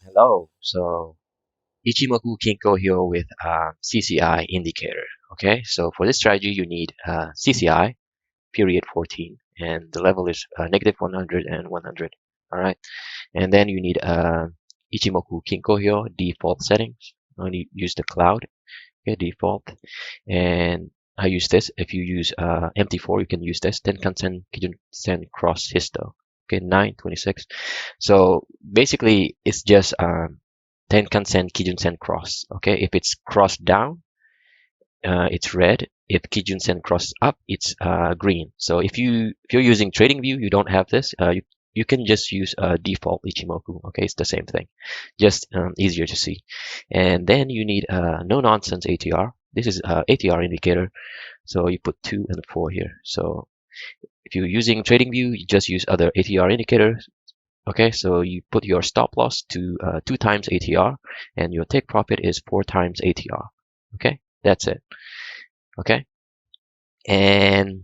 Hello. So Ichimoku kinko here with CCI Indicator. Okay, so for this strategy you need CCI period 14 and the level is negative 100 and 100. All right, and then you need Ichimoku kinko here default settings. Only use the cloud. Okay, default, and I use this. If you use MT4, you can use this. Tenkan kijun cross histo. Okay, 926. So basically, it's just tenkan kijun cross. Okay, if it's crossed down, it's red. If kijun cross up, it's green. So if you're using TradingView, you don't have this. You can just use default Ichimoku. Okay, it's the same thing, just easier to see. And then you need no nonsense ATR. This is ATR indicator. So you put 2 and 4 here. So if you're using TradingView, you just use other ATR indicators. Okay, so you put your stop loss to 2 times ATR, and your take profit is 4 times ATR. Okay, that's it. Okay, and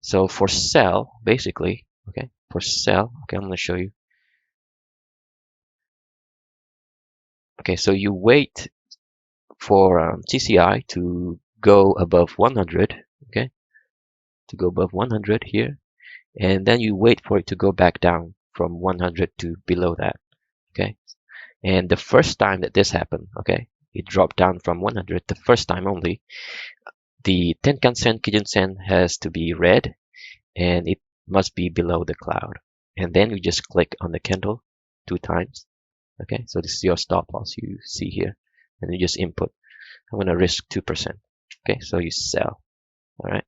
so for sell, basically, okay, for sell, okay, I'm going to show you. Okay, so you wait for CCI to go above 100, okay, to go above 100 here, and then you wait for it to go back down from 100 to below that, okay. And the first time that this happened, okay, it dropped down from 100, the first time only, the tenkan kijun has to be red, and it must be below the cloud. And then you just click on the candle 2 times. Okay, so this is your stop loss you see here, and you just input. I'm going to risk 2%. Okay, so you sell. All right.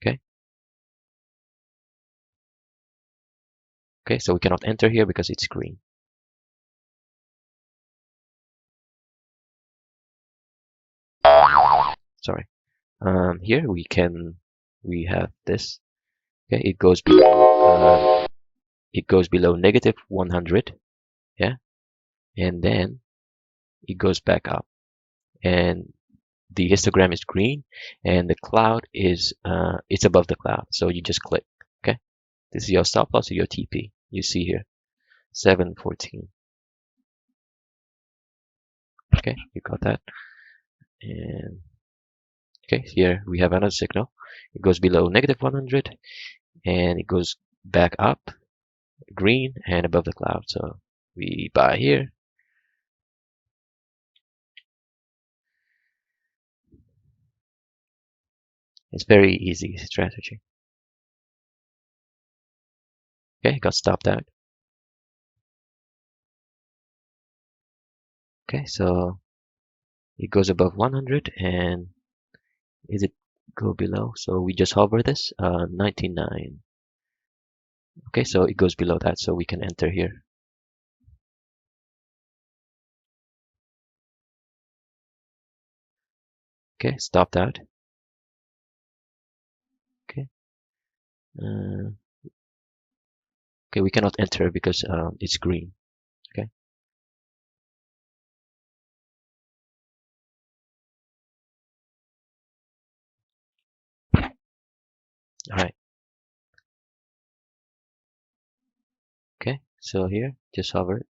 Okay. Okay, so we cannot enter here because it's green. Sorry. Here we have this. Okay, it goes below negative 100. Yeah, and then it goes back up, and the histogram is green, and the cloud is it's above the cloud. So you just click. Okay, this is your stop loss or your TP. You see here, 714. Okay, you got that. And okay, here we have another signal. It goes below negative 100, and it goes back up, green, and above the cloud. So we buy here. It's very easy strategy. Okay, got stopped out. Okay, so it goes above 100, and is it go below? So we just hover this, 99. Okay, so it goes below that, so we can enter here. Okay, stop that. Okay. Okay, we cannot enter because it's green. Okay. All right. Okay, so here, just hover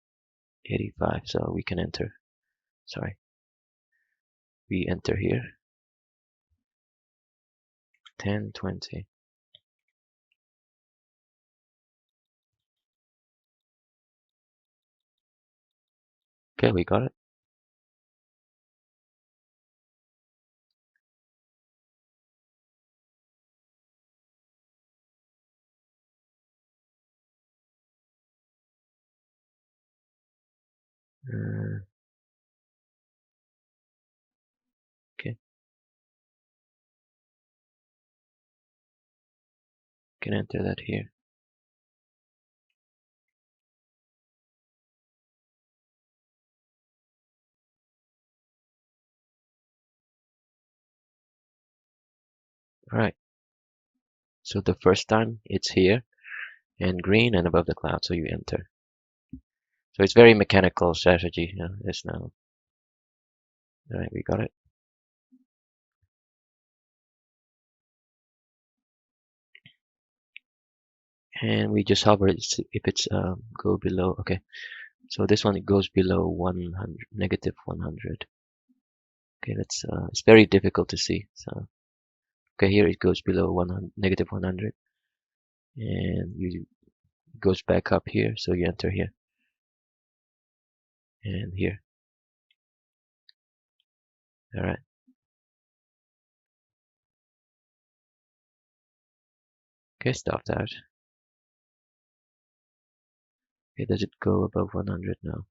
85, so we can enter. Sorry. We enter here. 10, 20. Okay, we got it. Okay, can enter that here. All right. So the first time it's here and green and above the cloud, so you enter. So it's very mechanical strategy. It's now. All right, we got it. and we just hover it if it's go below. Okay, so this one, it goes below 100, negative 100. Okay, that's it's very difficult to see. So okay, here it goes below 100, negative 100, and you it goes back up here. So you enter here and here. All right. Okay, stop that. Okay, does it go above 100 now?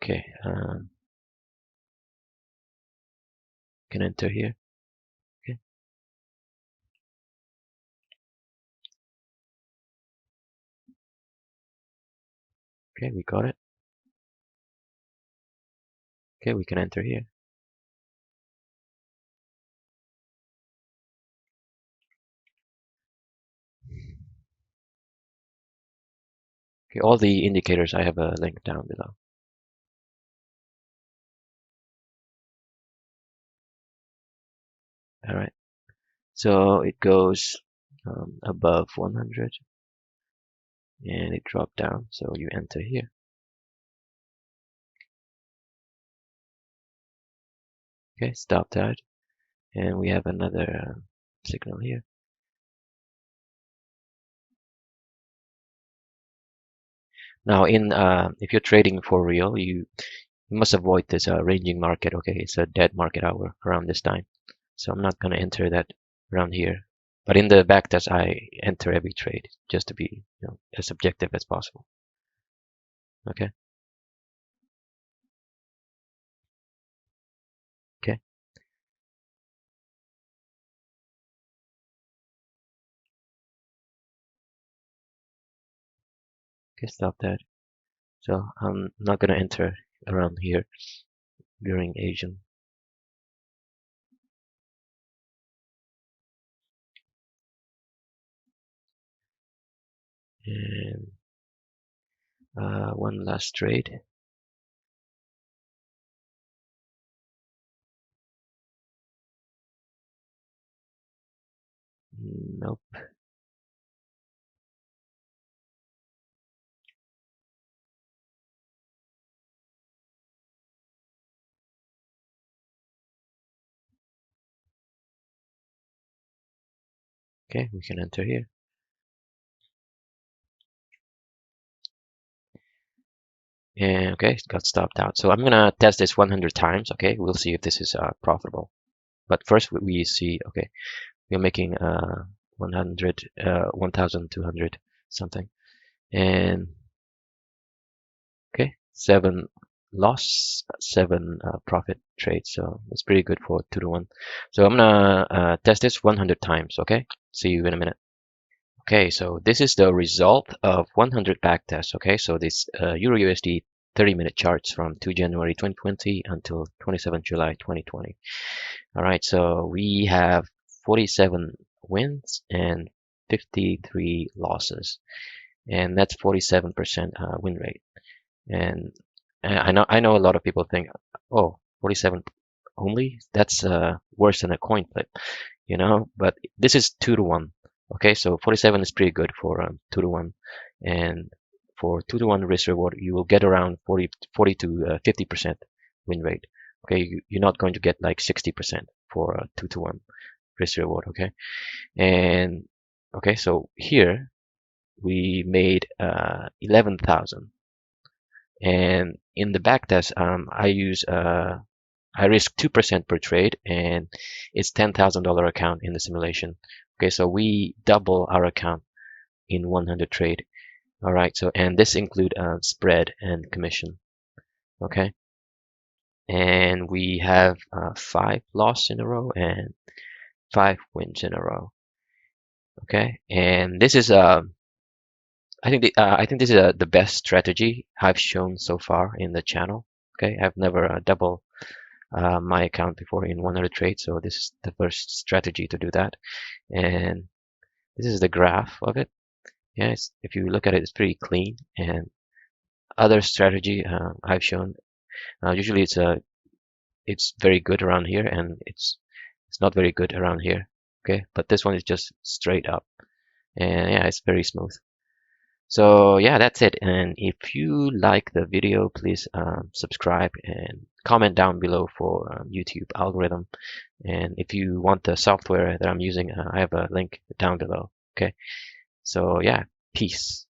Okay, can enter here. Okay, okay, we got it. Okay, we can enter here. Okay, all the indicators, I have a link down below. All right, so it goes above 100 and it dropped down. So you enter here. Okay, stop that. And we have another signal here. Now, if you're trading for real, you must avoid this ranging market. Okay, it's a dead market hour around this time. So I'm not going to enter that around here. But in the backtest, I enter every trade just to be, as objective as possible. Okay. Okay. Okay. Stop that. So I'm not going to enter around here during Asian. And one last trade. Nope. Okay, we can enter here. And okay, it got stopped out. So I'm gonna test this 100 times. Okay, we'll see if this is profitable. But first we see, okay, we're making 100, 1,200 something. And okay, 7 loss, 7 profit trades. So it's pretty good for 2 to 1. So I'm gonna test this 100 times. Okay, see you in a minute. Okay, so this is the result of 100 back tests. Okay, so this Euro USD 30-minute charts from 2 January 2020 until 27 July 2020. All right, so we have 47 wins and 53 losses, and that's 47% win rate. And I know a lot of people think, oh, 47 only? That's worse than a coin flip, but this is 2 to 1. Okay, so 47 is pretty good for 2 to 1, and for 2 to 1 risk reward, you will get around 40 to 50% win rate. Okay, you're not going to get like 60% for 2 to 1 risk reward. Okay, and okay, so here we made 11,000, and in the backtest, I risk 2% per trade, and it's $10,000 account in the simulation. Okay, so we double our account in 100 trade. All right, so and this include spread and commission. Okay, and we have 5 loss in a row and 5 wins in a row. Okay, and this is I think this is the best strategy I've shown so far in the channel. Okay, I've never double my account before in 100 trades, so this is the first strategy to do that. And this is the graph of it. Yes, if you look at it, it's pretty clean. And other strategy I've shown, usually it's very good around here, and it's not very good around here. Okay, but this one is just straight up, and yeah, it's very smooth. So yeah, that's it. And if you like the video, please subscribe and comment down below for YouTube algorithm. And if you want the software that I'm using, I have a link down below. Okay, so yeah, peace.